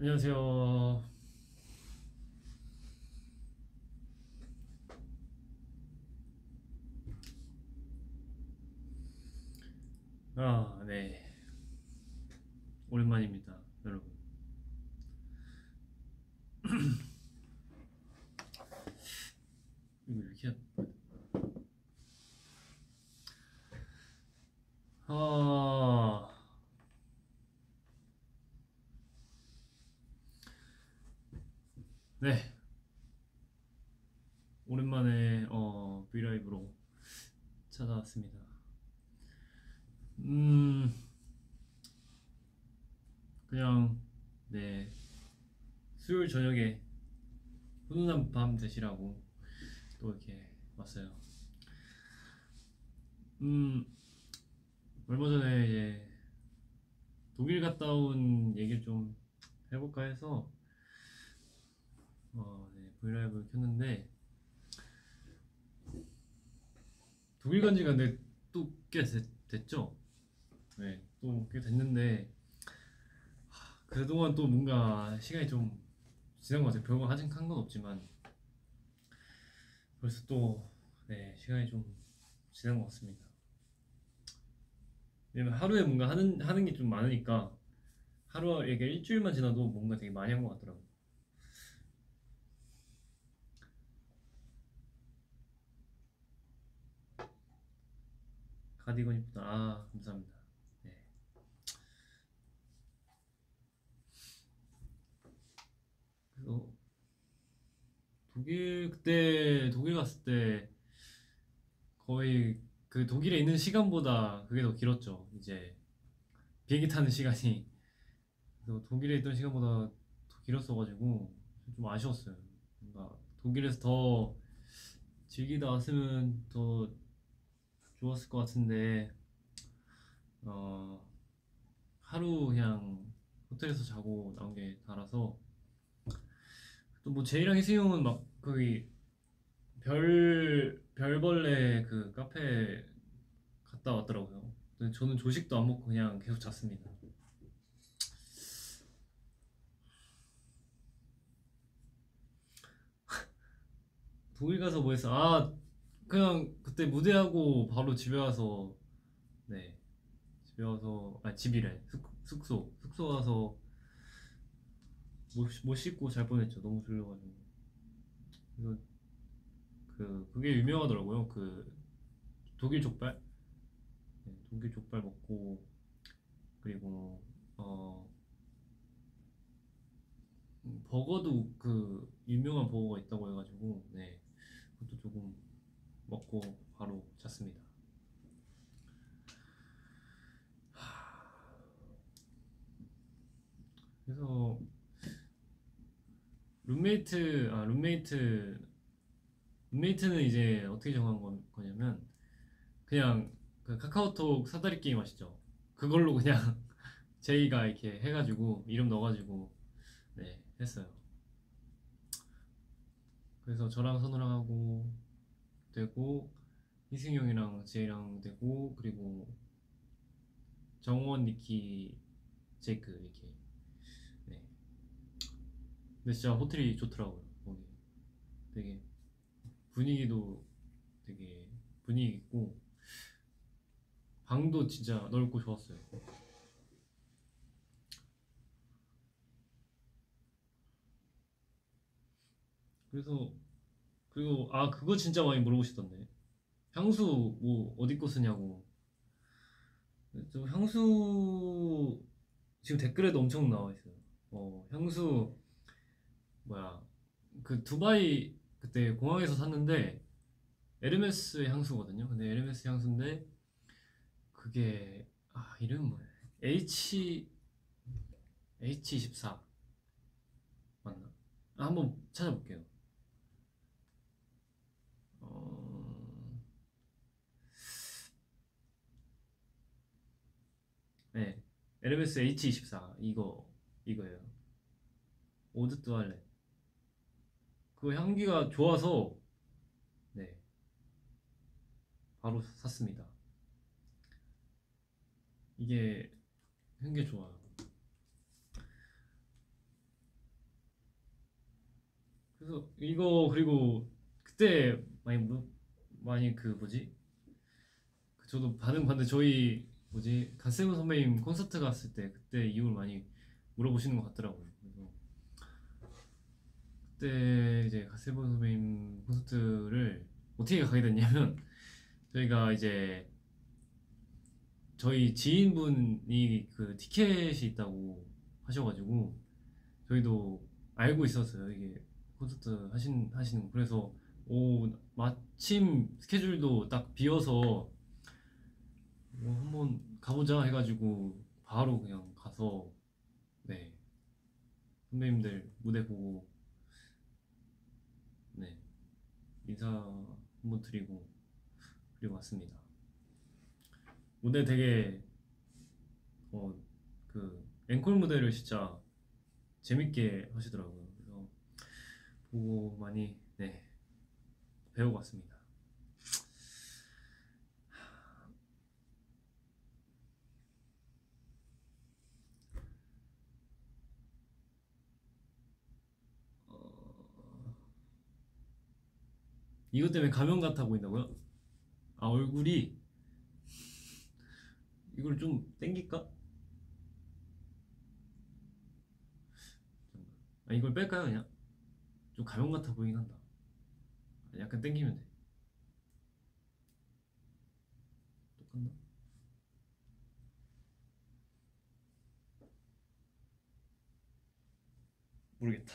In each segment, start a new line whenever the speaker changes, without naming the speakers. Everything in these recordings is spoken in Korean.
안녕하세요. 네. 오랜만입니다, 여러분. 이거 이렇게 아, 네. 오랜만에 브이라이브로 찾아왔습니다. 음, 그냥 네. 수요일 저녁에 훈훈한 밤 되시라고 또 이렇게 왔어요. 음, 얼마 전에 이제 독일 갔다 온 얘기를 좀 해볼까 해서 네, 브이라이브를 켰는데 독일 간 지가 근데 또 꽤 됐죠? 네, 또 꽤 됐는데 그동안 또 뭔가 시간이 좀 지난 것 같아요. 별거 아직 한 건 없지만 벌써 또 네, 시간이 좀 지난 것 같습니다. 왜냐면 하루에 뭔가 하는 게 좀 많으니까 하루 이게 일주일만 지나도 뭔가 되게 많이 한 것 같더라고요. 가디건 이쁘다. 아, 감사합니다. 네. 그래서 그때 독일 갔을 때 거의 그 독일에 있는 시간보다 그게 더 길었죠. 이제 비행기 타는 시간이 그래서 독일에 있던 시간보다 더 길었어가지고 좀 아쉬웠어요. 뭔가 독일에서 더 즐기다 왔으면 더 좋았을 것 같은데 어, 하루 그냥 호텔에서 자고 나온 게 달아서 또 뭐 제이랑 희승이 형은 막 거기 별벌레 그 카페 갔다 왔더라고요. 근데 저는 조식도 안 먹고 그냥 계속 잤습니다. 독일 가서 뭐 했어? 아, 그냥 그때 무대하고 바로 집에 와서 네, 집에 와서 아 집이래 숙소 와서 못 씻고 잘 뻔했죠. 너무 졸려가지고. 그래서 그게 유명하더라고요. 그 독일 족발, 네, 독일 족발 먹고 그리고 어 버거도 그 유명한 버거가 있다고 해가지고 네, 그것도 조금 먹고 바로 잤습니다. 그래서 룸메이트는 이제 어떻게 정한 거냐면 그냥 그 카카오톡 사다리 게임 아시죠? 그걸로 그냥 제이가 이렇게 해가지고 이름 넣어가지고 네 했어요. 그래서 저랑 선우랑 하고 되고 희승이 형이랑 제이랑 되고 그리고 정원, 니키, 제이크 이렇게 네. 근데 진짜 호텔이 좋더라고요. 거기 되게 분위기도 되게 분위기 있고 방도 진짜 넓고 좋았어요. 그래서 그리고 아 그거 진짜 많이 물어보시던데 향수 뭐 어디 거 쓰냐고. 저 향수 지금 댓글에도 엄청 나와 있어요. 향수 뭐야 그 두바이 그때 공항에서 샀는데 에르메스 향수거든요. 근데 에르메스 향수인데 그게 아 이름 뭐야? H H24 맞나? 아, 한번 찾아볼게요. 어, 네, 에르메스 H24 이거예요. 오드 뚜알렛. 그 향기가 좋아서 네 바로 샀습니다. 이게 향기 좋아요. 그래서 이거 그리고 그때 많이 그 뭐지? 저도 반응 봤는데 저희 뭐지 갓세븐 선배님 콘서트 갔을 때 그때 이후를 많이 물어보시는 것 같더라고요. 그래서 그때 이제 갓세븐 선배님 콘서트를 어떻게 가게 됐냐면 저희가 이제 저희 지인분이 그 티켓이 있다고 하셔가지고 저희도 알고 있었어요. 이게 콘서트 하시는 거. 그래서 오 마침 스케줄도 딱 비어서 한번 가보자 해가지고 바로 그냥 가서 네 선배님들 무대 보고 네 인사 한번 드리고 그리고 왔습니다. 무대 되게 그 앵콜 무대를 진짜 재밌게 하시더라고요. 그래서 보고 많이 네 배우고 왔습니다. 이것 때문에 가면 같아 보인다고요? 아 얼굴이 이걸 좀 땡길까? 아 이걸 뺄까요 그냥? 좀 가면 같아 보이긴 한다. 약간 땡기면 돼. 똑같나? 모르겠다.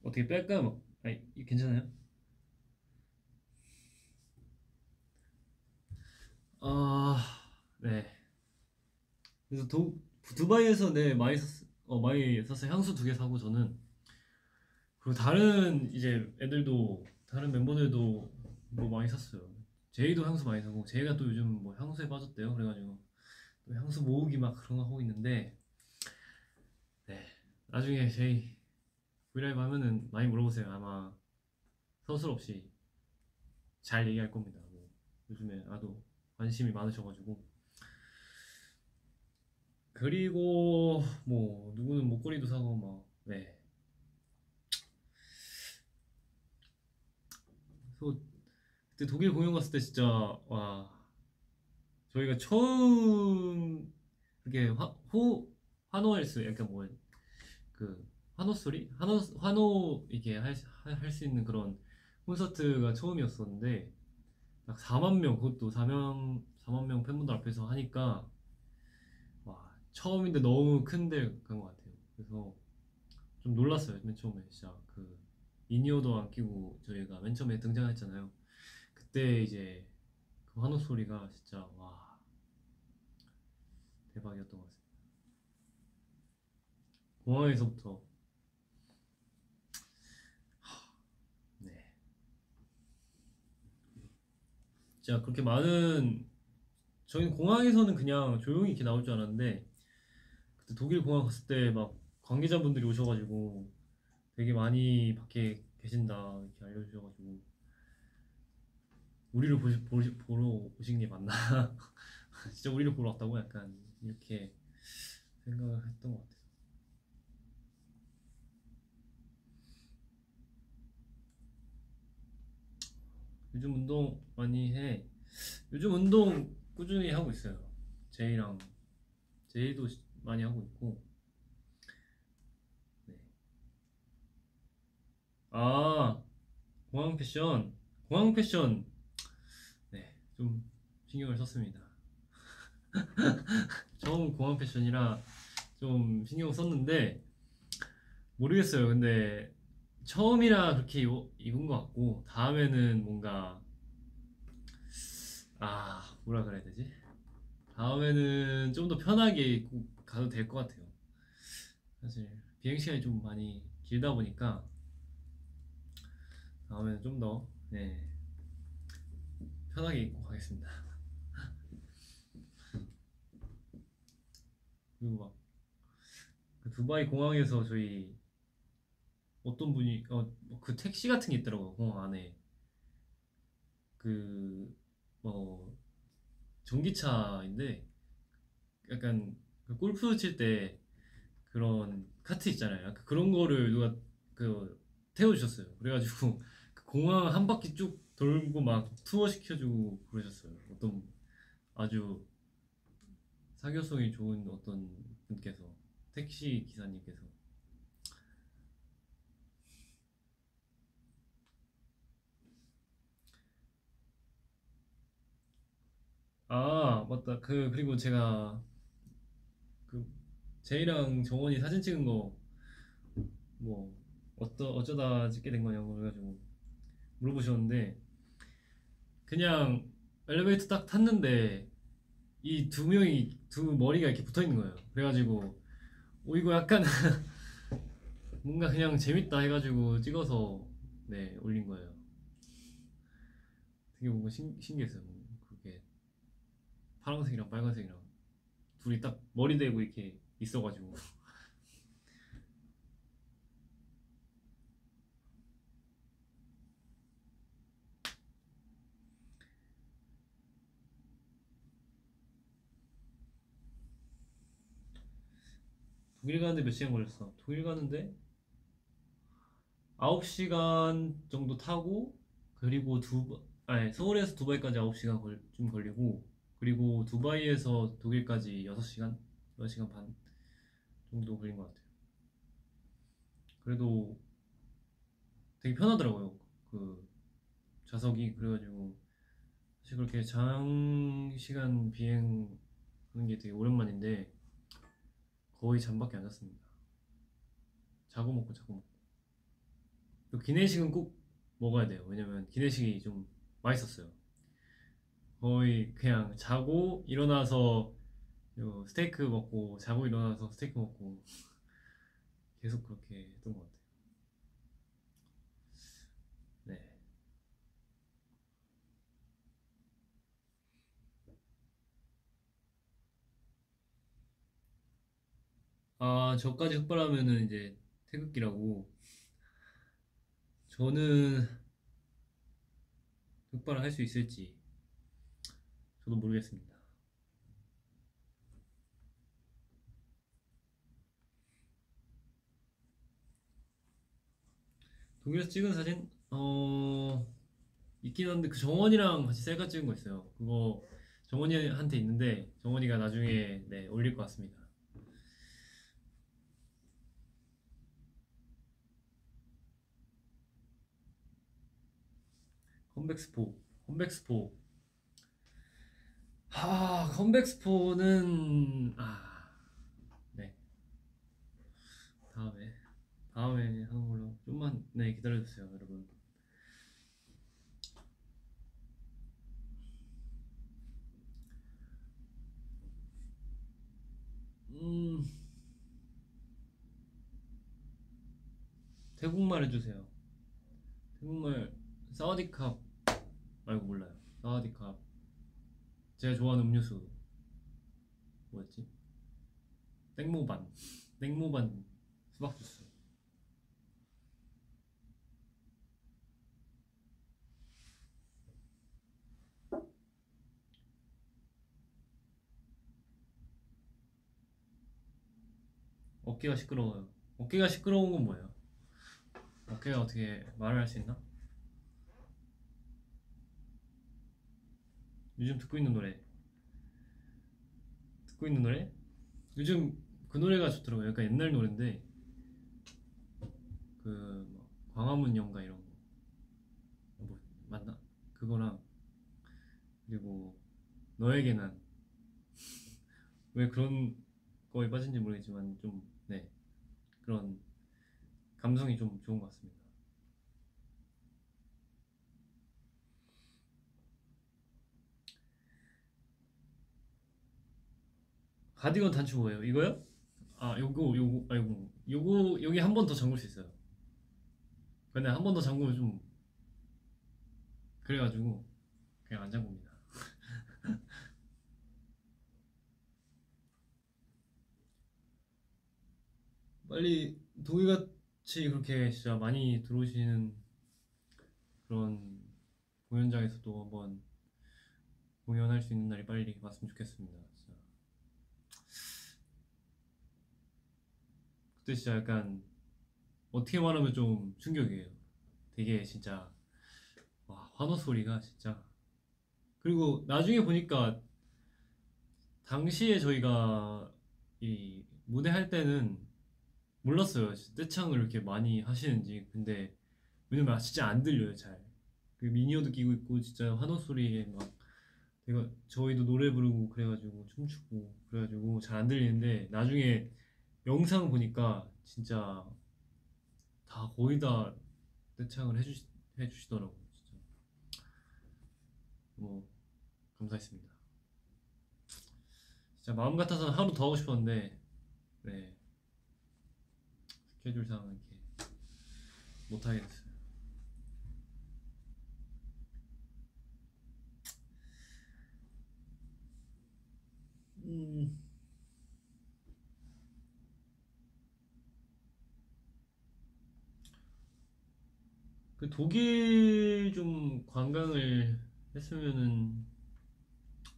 어떻게 뺄까요? 아니 괜찮아요? 아 네. 그래서 두바이에서 네 많이 많이 샀어요. 향수 2개 사고 저는 그리고 다른 이제 애들도 다른 멤버들도 뭐 많이 샀어요. 제이도 향수 많이 사고 제이가 또 요즘 뭐 향수에 빠졌대요. 그래가지고 또 향수 모으기 막 그런 거 하고 있는데 네 나중에 제이 브이라이브 하면은 많이 물어보세요. 아마 서슴없이 잘 얘기할 겁니다. 뭐 요즘에 아도 관심이 많으셔가지고 그리고 뭐 누구는 목걸이도 사고 막 네. 그래서 그때 독일 공연 갔을 때 진짜 와 저희가 처음 그렇게 환호할수 약간 뭐 그 환호 소리 환호 이게 할 수 있는 그런 콘서트가 처음이었었는데 딱 4만 명 그것도 4만 명 팬분들 앞에서 하니까 와 처음인데 너무 큰데 간 것 같아요. 그래서 좀 놀랐어요. 맨 처음에 진짜 그 인이어도 안 끼고 저희가 맨 처음에 등장했잖아요. 그때 이제 그 환호 소리가 진짜 와 대박이었던 것 같습니다. 공항에서부터 네 진짜 그렇게 많은 저희는 공항에서는 그냥 조용히 이렇게 나올 줄 알았는데 그때 독일 공항 갔을 때 막 관계자분들이 오셔가지고 되게 많이 밖에 계신다 이렇게 알려주셔가지고 우리를 보러 오신 게 맞나 진짜 우리를 보러 왔다고 약간 이렇게 생각을 했던 것 같아요. 요즘 운동 많이 해. 요즘 운동 꾸준히 하고 있어요. 제이랑 제이도 많이 하고 있고. 네. 아 공항 패션, 공항 패션. 네, 좀 신경을 썼습니다. 처음 공항 패션이라 좀 신경 썼는데 모르겠어요. 근데 처음이라 그렇게 입은 것 같고 다음에는 뭔가 뭐라 그래야 되지? 다음에는 좀 더 편하게 입고 가도 될 것 같아요. 사실 비행 시간이 좀 많이 길다 보니까 다음에는 좀 더 네, 편하게 입고 가겠습니다. 그리고 막 그 두바이 공항에서 저희 어떤 분이 그 택시 같은 게 있더라고요. 공항 안에 그 전기차인데 약간 그 골프 칠 때 그런 카트 있잖아요. 약간 그런 거를 누가 그 태워주셨어요. 그래가지고 그 공항 한 바퀴 쭉 돌고 막 투어 시켜주고 그러셨어요. 어떤 아주 사교성이 좋은 어떤 분께서, 택시 기사님께서. 아 맞다. 그리고 제가 그 제이랑 정원이 사진 찍은 거 뭐 어쩌다 찍게 된 거냐고 그래가지고 물어보셨는데, 그냥 엘리베이터 딱 탔는데 이 두 명이 두 머리가 이렇게 붙어 있는 거예요. 그래가지고 이거 약간 뭔가 그냥 재밌다 해가지고 찍어서 네 올린 거예요. 되게 뭔가 신기했어요. 그게 파란색이랑 빨간색이랑 둘이 딱 머리 대고 이렇게 있어가지고. 독일 가는데 몇 시간 걸렸어? 독일 가는데 9시간 정도 타고, 그리고 아니 서울에서 두바이까지 9시간 좀 걸리고, 그리고 두바이에서 독일까지 6시간? 6시간 반 정도 걸린 것 같아요. 그래도 되게 편하더라고요. 그 좌석이. 그래가지고 사실 그렇게 장시간 비행하는 게 되게 오랜만인데 거의 잠밖에 안 잤습니다. 자고 먹고 자고 먹고. 또 기내식은 꼭 먹어야 돼요. 왜냐면 기내식이 좀 맛있었어요. 거의 그냥 자고 일어나서 요 스테이크 먹고, 자고 일어나서 스테이크 먹고, 계속 그렇게 했던 것 같아요. 네. 아, 저까지 흑발하면은 이제 태극기라고. 저는 흑발을 할 수 있을지 저도 모르겠습니다. 독일에서 찍은 사진 있긴 한데, 그 정원이랑 같이 셀카 찍은 거 있어요. 그거 정원이한테 있는데 정원이가 나중에 네 올릴 것 같습니다. 컴백스포. 컴백스포. 컴백스포는 네, 다음에 하는 걸로 좀만 네 기다려주세요, 여러분. 음 태국말 해주세요. 태국말. 사와디캅 말고 몰라요. 사와디캅. 제가 좋아하는 음료수 뭐였지? 땡모반. 땡모반 수박 주스. 어깨가 시끄러워요. 어깨가 시끄러운 건 뭐예요? 어깨가 어떻게 말을 할 수 있나? 요즘 듣고 있는 노래? 요즘 그 노래가 좋더라고요. 약간 옛날 노래인데 그뭐 광화문 연가 이런 거 뭐 맞나? 그거랑, 그리고 너에게 난, 왜 그런 거에 빠진지 모르겠지만 좀 네 그런 감성이 좀 좋은 것 같습니다. 가디건 단추 뭐예요? 이거요? 요거 아이고, 요거 여기 한 번 더 잠글 수 있어요. 근데 한 번 더 잠그면 좀 그래가지고 그냥 안 잠굽니다. 빨리 독일같이 그렇게 진짜 많이 들어오시는 그런 공연장에서도 한번 공연할 수 있는 날이 빨리 왔으면 좋겠습니다. 진짜. 그때 진짜 약간 어떻게 말하면 좀 충격이에요. 되게 진짜 와 환호 소리가 진짜. 그리고 나중에 보니까 당시에 저희가 이 무대 할 때는 몰랐어요. 떼창을 이렇게 많이 하시는지. 근데 왜냐면 진짜 안 들려요 잘. 그 미니어도 끼고 있고 진짜 환호 소리에 막 제가 저희도 노래 부르고 그래가지고 춤추고 그래가지고 잘 안 들리는데 나중에 영상 보니까 진짜 다 거의 다 떼창을 해주시더라고요. 진짜 뭐 감사했습니다. 진짜 마음 같아서는 하루 더 하고 싶었는데 네 스케줄상 이렇게 못 하게 됐어요. 음, 그 독일 좀 관광을 했으면은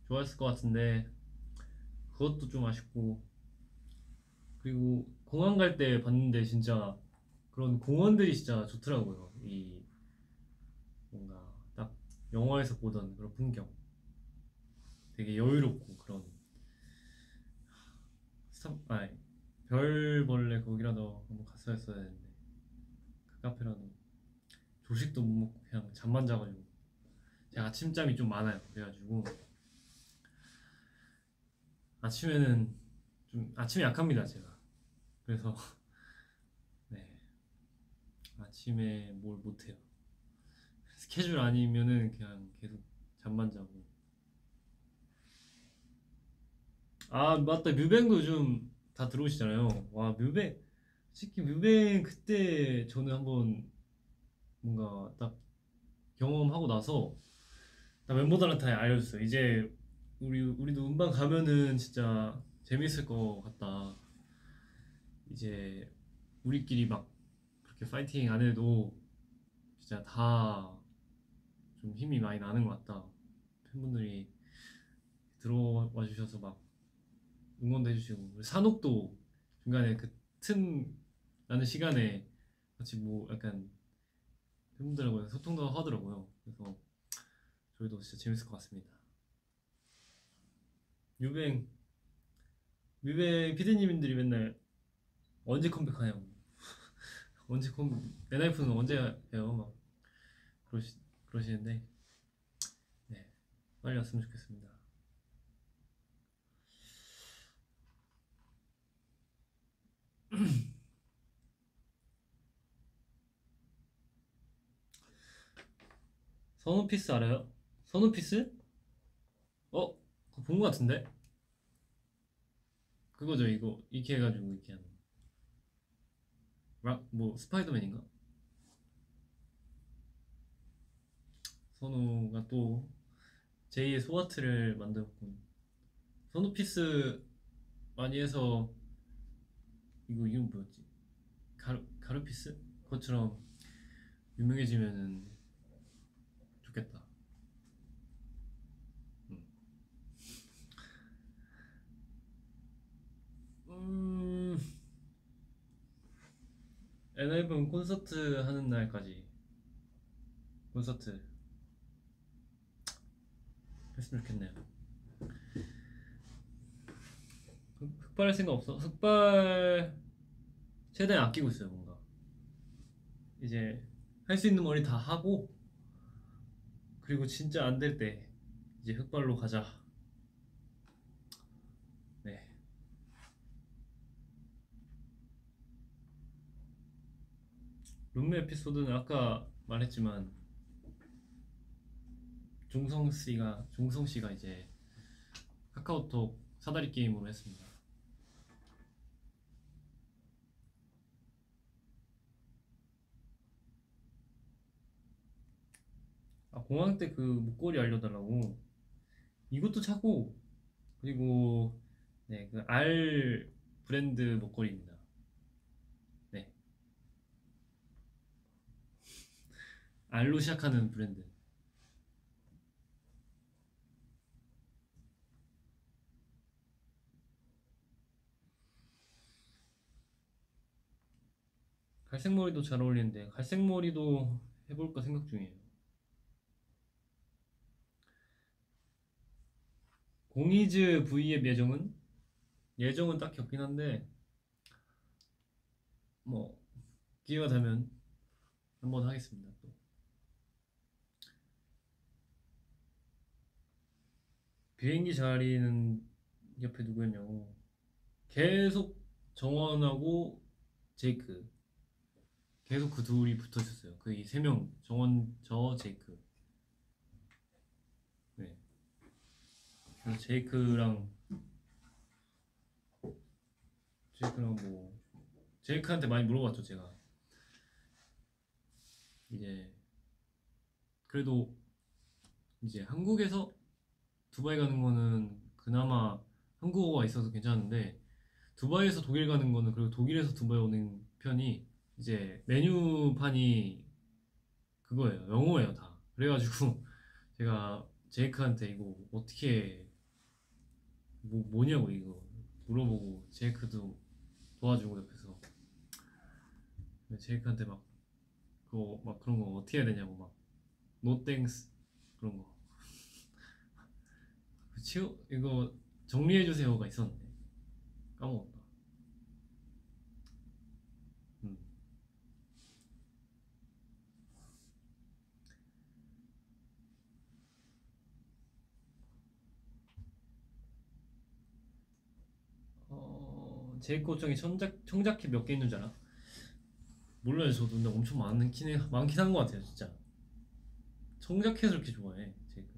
좋았을 것 같은데 그것도 좀 아쉽고 그리고 공항 갈 때 봤는데 진짜 그런 공원들이 진짜 좋더라고요. 이 뭔가 딱 영화에서 보던 그런 풍경 되게 여유롭고 그런 아니 별벌레 거기라도 한번 갔어야 했는데 그 카페라도 조식도 못 먹고 그냥 잠만 자가지고 제가 아침잠이 좀 많아요. 그래가지고 아침에는 좀 아침에 약합니다 제가. 그래서 네 아침에 뭘 못해요. 스케줄 아니면은 그냥 계속 잠만 자고. 아 맞다 뮤뱅도 요즘 다 들어오시잖아요. 와 뮤뱅 솔직히 뮤뱅 그때 저는 한번 뭔가 딱 경험하고 나서 나 멤버들한테 알려줬어요. 이제 우리도 음방 가면은 진짜 재밌을 것 같다. 이제 우리끼리 막 그렇게 파이팅 안 해도 진짜 다 좀 힘이 많이 나는 것 같다. 팬분들이 들어와 주셔서 막 응원도 해주시고 산옥도 중간에 그 틈 나는 시간에 같이 뭐 약간 팬분들하고 소통도 하더라고요. 그래서 저희도 진짜 재밌을 것 같습니다. 뮤뱅 뮤뱅 피디님들이 맨날 언제 컴백하냐고 언제 엔하이픈은 언제 해요 막 그러시 그러시는데 네 빨리 왔으면 좋겠습니다. 선우피스 알아요? 선우피스? 어? 그거 본 거 같은데? 그거죠 이거 이렇게 해가지고 이렇게 하는 뭐 스파이더맨인가? 선우가 또 제2의 소아트를 만들었군. 선우피스 많이 해서 이거 이름 뭐였지? 가루피스? 그것처럼 유명해지면은 좋겠다. 음. 음, 엔하이픈 콘서트 하는 날까지 콘서트 했으면 좋겠네요. 흑발 생각 없어? 흑발 최대한 아끼고 있어요 뭔가. 이제 할 수 있는 머리 다 하고 그리고 진짜 안 될 때 이제 흑발로 가자. 네. 룸메 에피소드는 아까 말했지만 종성 씨가 이제 카카오톡 사다리 게임으로 했습니다. 아, 공항 때 그 목걸이 알려달라고 이것도 차고 그리고 네, 그 R 브랜드 목걸이입니다. 네, R로 시작하는 브랜드. 갈색 머리도 잘 어울리는데 갈색 머리도 해볼까 생각 중이에요. 공이즈 V앱 예정은 딱히 없긴 한데 뭐 기회가 되면 한번 하겠습니다. 또 비행기 자리는 옆에 누구였냐고. 계속 정원하고 제이크, 계속 그 둘이 붙어 있었어요. 그 이 세 명, 정원, 저, 제이크. 네. 그래서 제이크랑 뭐 제이크한테 많이 물어봤죠, 제가. 이제 그래도 이제 한국에서 두바이 가는 거는 그나마 한국어가 있어서 괜찮은데, 두바이에서 독일 가는 거는, 그리고 독일에서 두바이 오는 편이 이제 메뉴판이 그거예요. 영어예요, 다. 그래가지고 제가 제이크한테 이거 어떻게 뭐냐고 이거 물어보고, 제이크도 도와주고 옆에서. 제이크한테 막 그거 막 그런 거 어떻게 해야 되냐고 막 노 땡스 그런 거. 그 치우 이거 정리해 주세요가 있었는데 까먹었다. 음. 제이크 옷장에 청자켓 몇 개 있는 줄 알아? 몰라요. 저도. 근데 엄청 많긴 한 것 같아요 진짜. 청자켓을 그렇게 좋아해 제이크.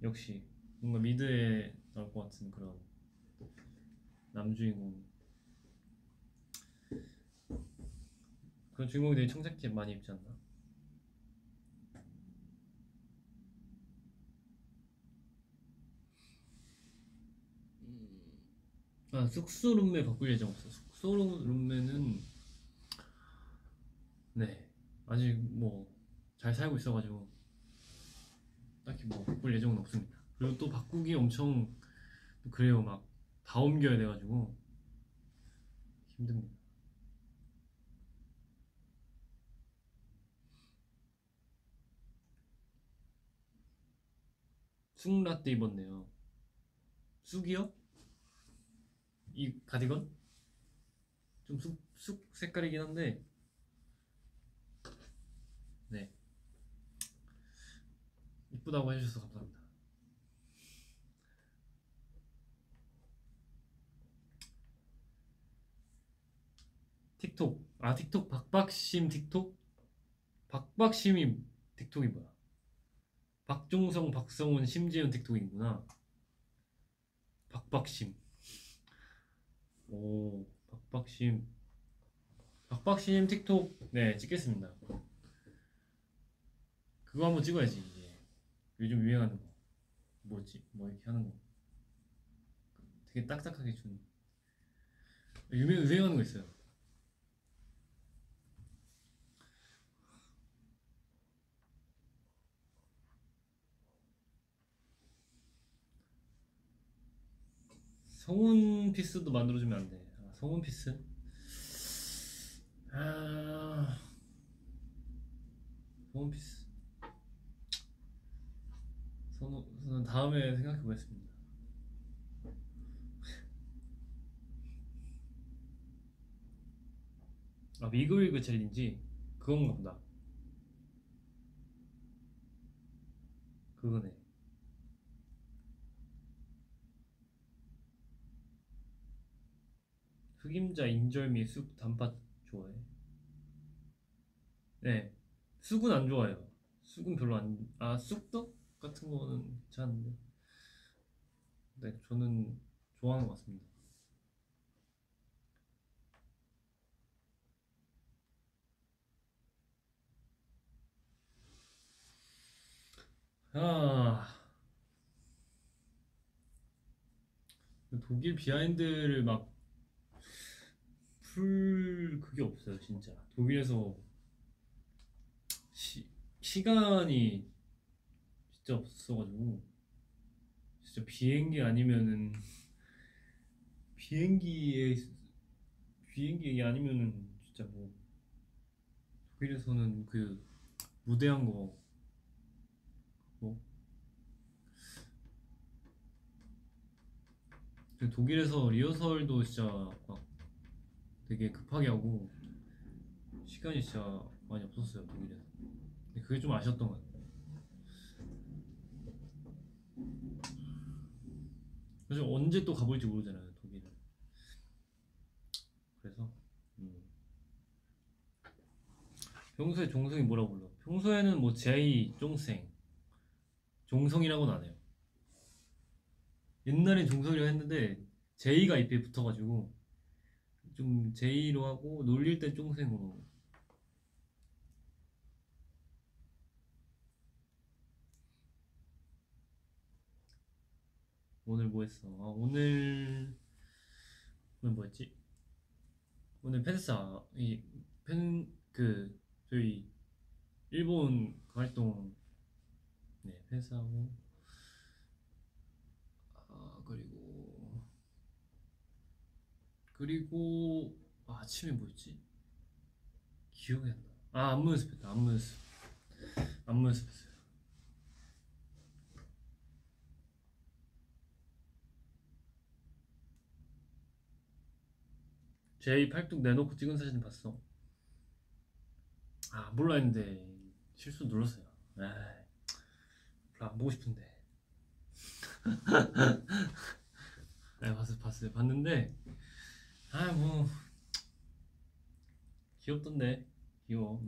역시 뭔가 미드에 나올 것 같은 그런 남주인공. 그런 주인공들이 청자켓 많이 입지 않나? 아, 숙소 룸메 바꿀 예정 없어. 숙소 룸메는 네, 아직 뭐 잘 살고 있어가지고 딱히 뭐 바꿀 예정은 없습니다. 그리고 또 바꾸기 엄청 그래요. 막 다 옮겨야 돼가지고 힘듭니다. 쑥 라떼 입었네요. 쑥이요? 이 가디건? 좀 쑥 색깔이긴 한데 네, 이쁘다고 해주셔서 감사합니다. 틱톡. 아, 틱톡 박박심 틱톡? 박박심이 틱톡이 뭐야? 박종성, 박성훈, 심지은 틱톡이구나. 박박심. 오, 박박심 틱톡 네 찍겠습니다. 그거 한번 찍어야지. 이제 요즘 유행하는 거 뭐지? 뭐 이렇게 하는 거 되게 딱딱하게 준 유행하는 거 있어요. 성운 피스도 만들어주면 안 돼. 아, 성운 피스? 아, 성운 피스. 저는 다음에 생각해 보겠습니다. 아, 위그위그 챌린지 그건가 보다. 그거네. 흑임자, 인절미, 쑥, 단팥 좋아해? 네, 쑥은 안 좋아해요. 쑥은 별로 안. 아, 쑥떡 같은 거는 괜찮은데. 네, 저는 좋아하는 것 같습니다. 아, 독일 비하인드를 막 풀 그게 없어요, 진짜. 독일에서 시간이 진짜 없어가지고, 진짜 비행기 아니면은 비행기에 비행기 아니면은 진짜 뭐 독일에서는 그 무대한 거 뭐 그 독일에서 리허설도 진짜 막 되게 급하게 하고 시간이 진짜 많이 없었어요 독일에서. 근데 그게 좀 아쉬웠던 것 같아요. 사실 언제 또 가볼지 모르잖아요 독일은. 그래서 음. 평소에 종성이 뭐라고 불러? 평소에는 뭐 제이 쫑생 종성이라고는 안 해요. 옛날엔 종성이라고 했는데 제이가 입에 붙어가지고 좀 제이로 하고 놀릴 땐 쫑생으로. 오늘 뭐 했어? 아, 오늘 뭐였지? 오늘 팬싸 이팬그 저희 일본 활동 네 팬싸하고 아 그리고 아침에 뭐였지? 기억이 안 나. 아 안무 연습했다. 안무 연습했어요. 제이 팔뚝 내놓고 찍은 사진 봤어. 아 몰라 했는데 실수 눌렀어요. 아 별로 안 보고 싶은데. 네 봤어요. 봤는데 아 뭐 귀엽던데 귀여워.